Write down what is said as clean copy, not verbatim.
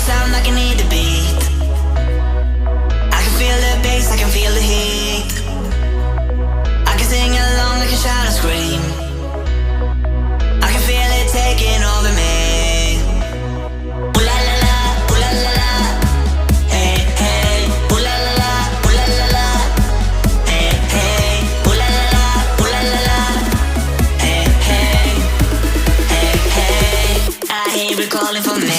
sound like I need a beat. I can feel the bass, I can feel the heat. I can sing along, I can shout and scream. I can feel it taking over me. Ooh la la la, ooh la la la. Hey, hey, ooh la la la, ooh la la la. Hey, hey, ooh la la la, ooh la la la. Hey, hey, hey, hey. I hear it calling for me.